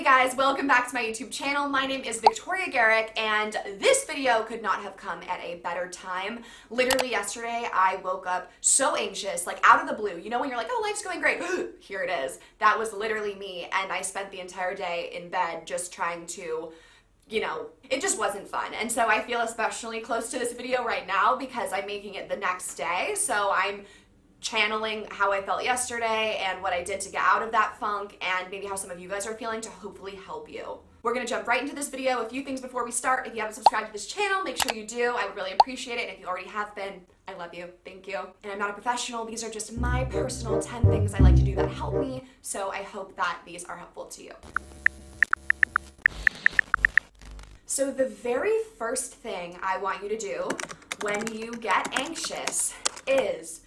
guys, welcome back to my YouTube channel. My name is Victoria Garrick, and this video could not have come at a better time. Literally yesterday, I woke up so anxious, like out of the blue. You know when you're like, oh, life's going great. Here it is. That was literally me, and I spent the entire day in bed just trying to, you know, it just wasn't fun. And so I feel especially close to this video right now because I'm making it the next day. So I'm channeling how I felt yesterday and what I did to get out of that funk, and maybe how some of you guys are feeling to hopefully help you. We're gonna jump right into this video. A few things before we start. If you haven't subscribed to this channel, make sure you do. I would really appreciate it. And if you already have been, I love you. Thank you. And I'm not a professional. These are just my personal 10 things I like to do that help me. So I hope that these are helpful to you. So the very first thing I want you to do when you get anxious is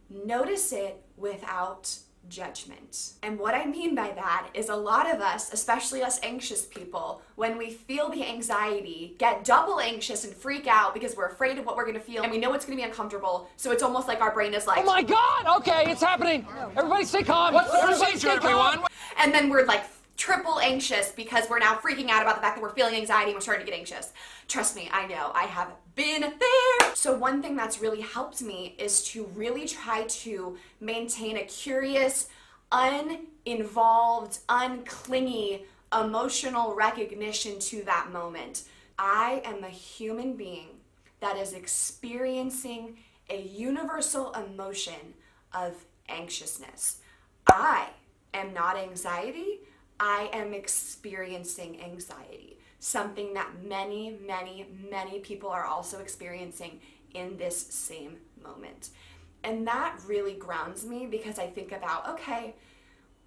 notice it without judgment. And what I mean by that is a lot of us, especially us anxious people, when we feel the anxiety, get double anxious and freak out because we're afraid of what we're gonna feel and we know it's gonna be uncomfortable. So it's almost like our brain is like, oh my God, okay, it's happening. Everybody stay calm. What's the procedure, everyone? And then we're like triple anxious because we're now freaking out about the fact that we're feeling anxiety and we're starting to get anxious. Trust me, I know, I have been there. So one thing that's really helped me is to really try to maintain a curious, uninvolved, unclingy emotional recognition to that moment. I am a human being that is experiencing a universal emotion of anxiousness. I am not anxiety. I am experiencing anxiety, something that many, many, many people are also experiencing in this same moment. And that really grounds me because I think about, okay,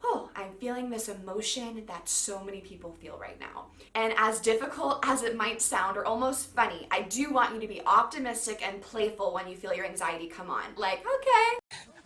oh, I'm feeling this emotion that so many people feel right now. And as difficult as it might sound, or almost funny, I do want you to be optimistic and playful when you feel your anxiety come on. Like,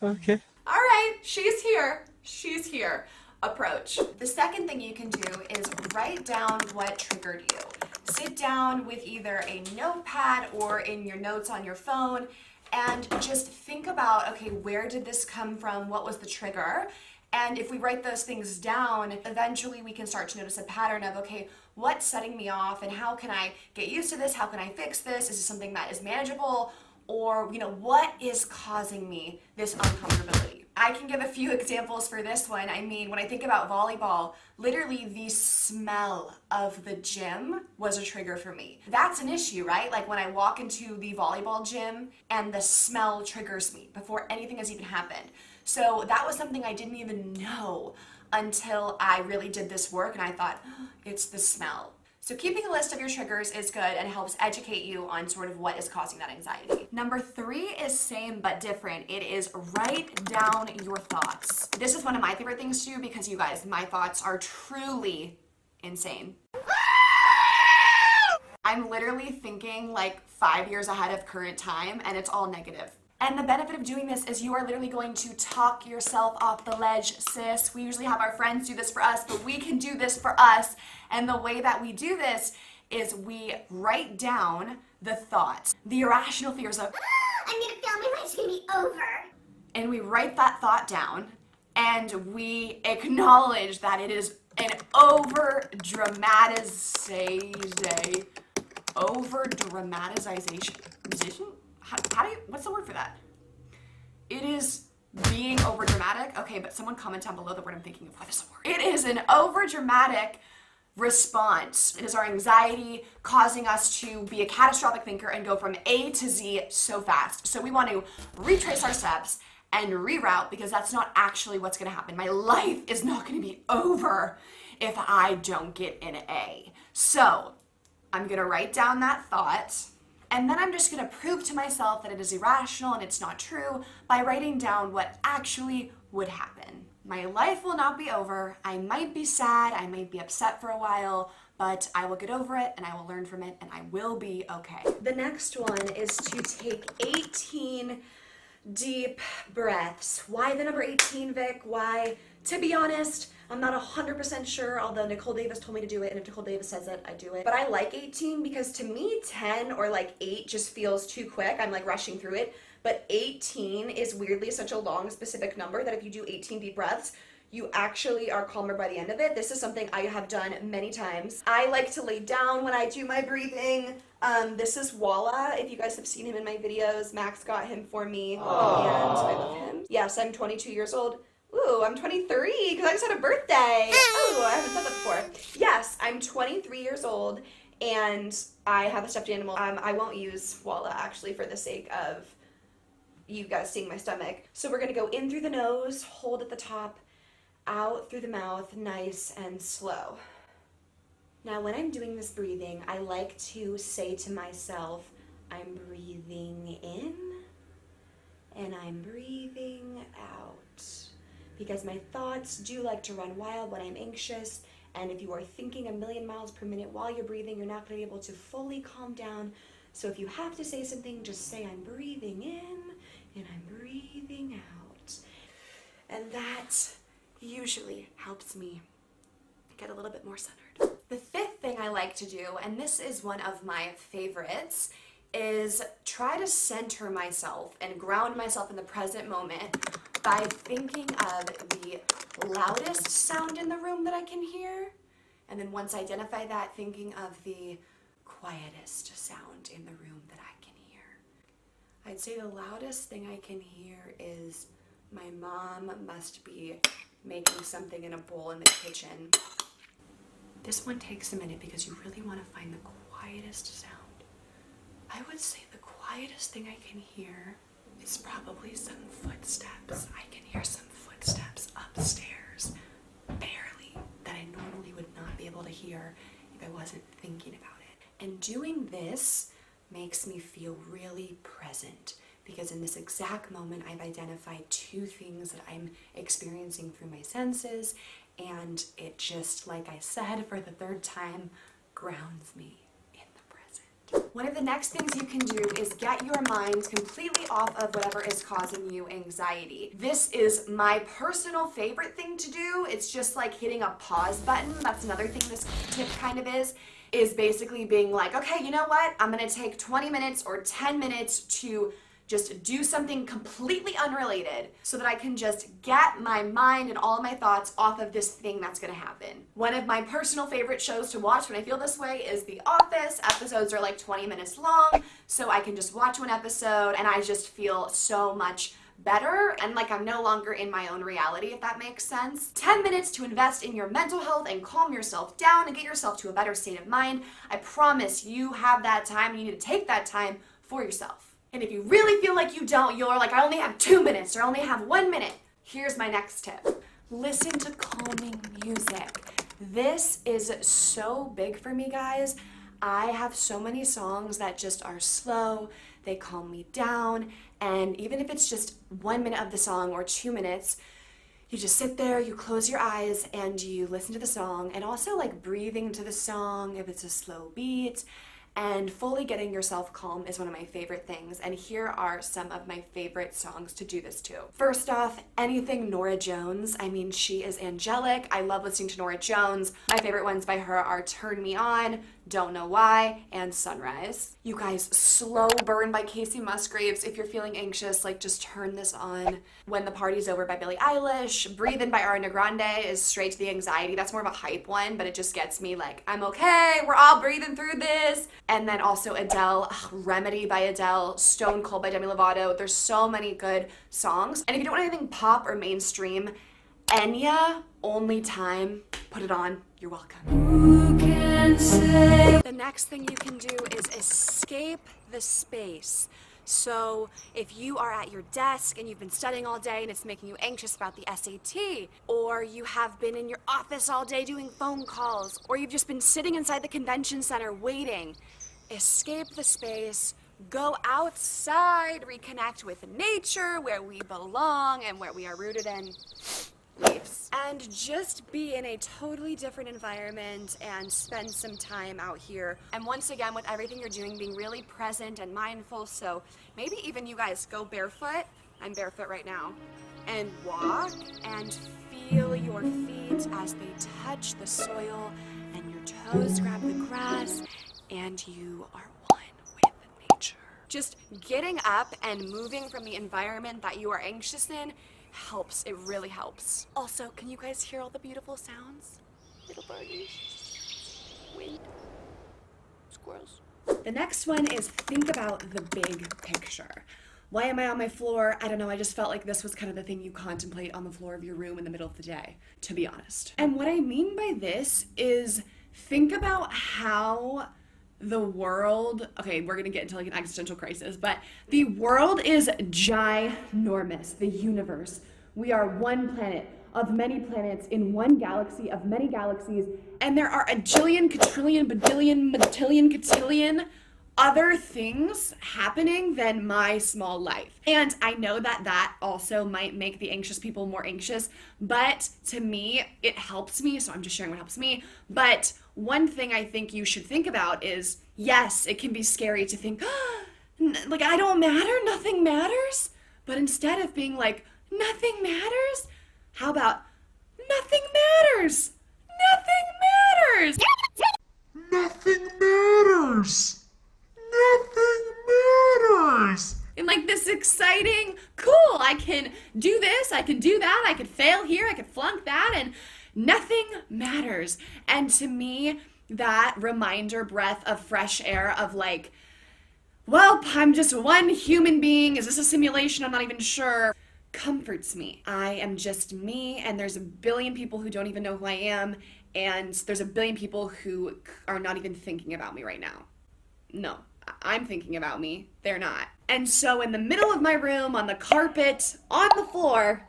okay. All right, she's here. She's here. Approach. The second thing you can do is write down what triggered you. Sit down with either a notepad or in your notes on your phone and just think about, okay, where did this come from? What was the trigger? And if we write those things down, eventually we can start to notice a pattern of, okay, what's setting me off and how can I get used to this? How can I fix this? Is this something that is manageable? Or, you know, what is causing me this uncomfortability? I can give a few examples for this one. I mean, when I think about volleyball, literally the smell of the gym was a trigger for me. That's an issue, right? Like when I walk into the volleyball gym and the smell triggers me before anything has even happened. So that was something I didn't even know until I really did this work and I thought, oh, it's the smell. So keeping a list of your triggers is good and helps educate you on sort of what is causing that anxiety. Number 3 is same but different. It is write down your thoughts. This is one of my favorite things to do because you guys, my thoughts are truly insane. I'm literally thinking like 5 years ahead of current time and it's all negative. And the benefit of doing this is you are literally going to talk yourself off the ledge, sis. We usually have our friends do this for us, but we can do this for us. And the way that we do this is we write down the thoughts, the irrational fears of, I'm gonna feel my life's gonna be over. And we write that thought down and we acknowledge that it is an over-dramatization? How do you, what's the word for that? It is being over dramatic. Okay, but someone comment down below the word I'm thinking of. What is the word? It is an over dramatic response. It is our anxiety causing us to be a catastrophic thinker and go from A to Z so fast. So we want to retrace our steps and reroute because that's not actually what's going to happen. My life is not going to be over if I don't get an A. So I'm going to write down that thought. And then I'm just gonna prove to myself that it is irrational and it's not true by writing down what actually would happen. My life will not be over. I might be sad, I might be upset for a while, but I will get over it and I will learn from it and I will be okay. The next one is to take 18 deep breaths. Why the number 18, Vic? Why? To be honest, I'm not 100% sure, although Nicole Davis told me to do it, and if Nicole Davis says it, I do it. But I like 18 because to me, 10 or like 8 just feels too quick. I'm like rushing through it. But 18 is weirdly such a long, specific number that if you do 18 deep breaths, you actually are calmer by the end of it. This is something I have done many times. I like to lay down when I do my breathing. This is Walla. If you guys have seen him in my videos, Max got him for me. Aww. And I love him. Yes, I'm 22 years old. Ooh, I'm 23 because I just had a birthday. Oh, I haven't said that before. Yes, I'm 23 years old and I have a stuffed animal. I won't use Walla actually for the sake of you guys seeing my stomach. So we're gonna go in through the nose, hold at the top, out through the mouth, nice and slow. Now when I'm doing this breathing, I like to say to myself, I'm breathing in and I'm breathing out. Because my thoughts do like to run wild when I'm anxious, and if you are thinking a million miles per minute while you're breathing, you're not gonna be able to fully calm down. So if you have to say something, just say I'm breathing in and I'm breathing out. And that usually helps me get a little bit more centered. The fifth thing I like to do, and this is one of my favorites, is try to center myself and ground myself in the present moment by thinking of the loudest sound in the room that I can hear, and then once I identify that, thinking of the quietest sound in the room that I can hear. I'd say the loudest thing I can hear is my mom must be making something in a bowl in the kitchen. This one takes a minute because you really want to find the quietest sound. I would say the quietest thing I can hear is probably some footsteps. I can hear some footsteps upstairs, barely, that I normally would not be able to hear if I wasn't thinking about it. And doing this makes me feel really present because in this exact moment I've identified two things that I'm experiencing through my senses, and it just, like I said for the third time, grounds me. One of the next things you can do is get your mind completely off of whatever is causing you anxiety. This is my personal favorite thing to do. It's just like hitting a pause button. That's another thing this tip kind of is basically being like, okay, you know what? I'm gonna take 20 minutes or 10 minutes to just do something completely unrelated so that I can just get my mind and all of my thoughts off of this thing that's gonna happen. One of my personal favorite shows to watch when I feel this way is The Office. Episodes are like 20 minutes long, so I can just watch one episode and I just feel so much better and like I'm no longer in my own reality, if that makes sense. 10 minutes to invest in your mental health and calm yourself down and get yourself to a better state of mind. I promise you have that time. You need to take that time for yourself. And if you really feel like you don't, you're like, I only have 2 minutes or I only have 1 minute. Here's my next tip. Listen to calming music. This is so big for me, guys. I have so many songs that just are slow, they calm me down, and even if it's just 1 minute of the song or 2 minutes, you just sit there, you close your eyes, and you listen to the song, and also like breathing to the song if it's a slow beat. And fully getting yourself calm is one of my favorite things, and here are some of my favorite songs to do this to. First off, anything Norah Jones. I mean, she is angelic. I love listening to Norah Jones. My favorite ones by her are Turn Me On, Don't Know Why, and Sunrise. You guys, Slow Burn by Casey Musgraves. If you're feeling anxious, like just turn this on. When the Party's Over by Billie Eilish. Breathe In by Ariana Grande is straight to the anxiety. That's more of a hype one, but it just gets me like, I'm okay, we're all breathing through this. And then also Adele, Remedy by Adele, Stone Cold by Demi Lovato. There's so many good songs. And if you don't want anything pop or mainstream, Enya, Only Time, put it on. You're welcome. Who can say? The next thing you can do is escape the space. So if you are at your desk and you've been studying all day and it's making you anxious about the SAT, or you have been in your office all day doing phone calls, or you've just been sitting inside the convention center waiting, escape the space, go outside, reconnect with nature where we belong and where we are rooted in leaves. And just be in a totally different environment and spend some time out here. And once again, with everything you're doing, being really present and mindful. So maybe even you guys go barefoot. I'm barefoot right now. And walk and feel your feet as they touch the soil and your toes grab the grass and you are one with nature. Just getting up and moving from the environment that you are anxious in helps. It really helps. Also, can you guys hear all the beautiful sounds? Little birdies, wind, squirrels. The next one is think about the big picture. Why am I on my floor? I don't know, I just felt like this was kind of the thing you contemplate on the floor of your room in the middle of the day, to be honest. And what I mean by this is think about how the world, okay, we're gonna get into like an existential crisis, but the world is ginormous, the universe. We are one planet of many planets in one galaxy of many galaxies, and there are a jillion, quadrillion, badillion, matillion, cotillion other things happening than my small life. And I know that that also might make the anxious people more anxious, but to me, it helps me, so I'm just sharing what helps me. But one thing I think you should think about is, yes, it can be scary to think, like, I don't matter, nothing matters. But instead of being like, nothing matters, how about, nothing matters, nothing matters. Nothing matters. Nothing matters. And like this exciting, cool, I can do this, I can do that, I could fail here, I could flunk that, and nothing matters. And to me, that reminder breath of fresh air of like, well, I'm just one human being, is this a simulation? I'm not even sure. Comforts me. I am just me, and there's a billion people who don't even know who I am, and there's a billion people who are not even thinking about me right now. No. I'm thinking about me. They're not. And so in the middle of my room, on the carpet, on the floor,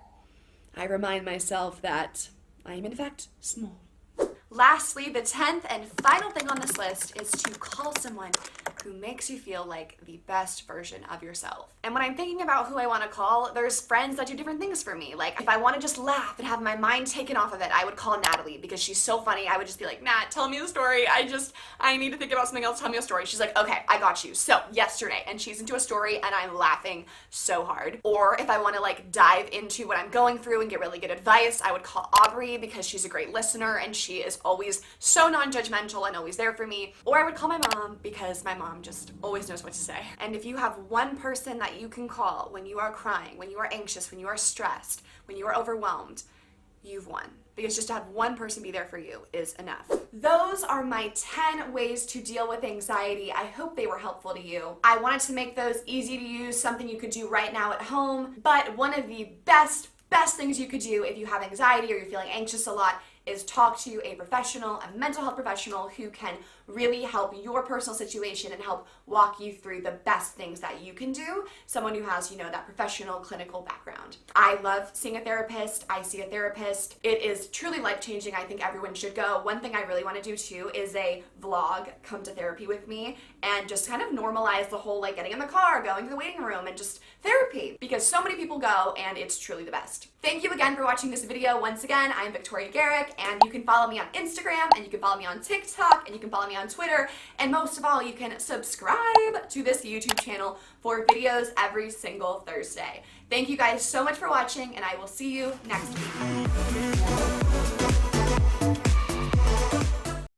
I remind myself that I am in fact small. Lastly, the 10th and final thing on this list is to call someone who makes you feel like the best version of yourself. And when I'm thinking about who I want to call, there's friends that do different things for me. Like if I want to just laugh and have my mind taken off of it, I would call Natalie because she's so funny. I would just be like, Nat, tell me the story. I need to think about something else. Tell me a story. She's like, okay, I got you. So yesterday, and she's into a story and I'm laughing so hard. Or if I want to like dive into what I'm going through and get really good advice, I would call Aubrey because she's a great listener and she is always so non-judgmental and always there for me. Or I would call my mom because my mom just always knows what to say. And if you have one person that you can call when you are crying, when you are anxious, when you are stressed, when you are overwhelmed, you've won. Because just to have one person be there for you is enough. Those are my 10 ways to deal with anxiety. I hope they were helpful to you. I wanted to make those easy to use, something you could do right now at home. But one of the best things you could do if you have anxiety or you're feeling anxious a lot is talk to a professional, a mental health professional who can really help your personal situation and help walk you through the best things that you can do. Someone who has, that professional clinical background. I love seeing a therapist. I see a therapist. It is truly life-changing. I think everyone should go. One thing I really want to do too is a vlog, come to therapy with me, and just kind of normalize the whole like getting in the car, going to the waiting room, and just therapy, because so many people go and it's truly the best. Thank you again for watching this video. Once again, I'm Victoria Garrick, and you can follow me on Instagram, and you can follow me on TikTok, and you can follow me on Twitter, and most of all, you can subscribe to this YouTube channel for videos every single Thursday. Thank you guys so much for watching, and I will see you next week.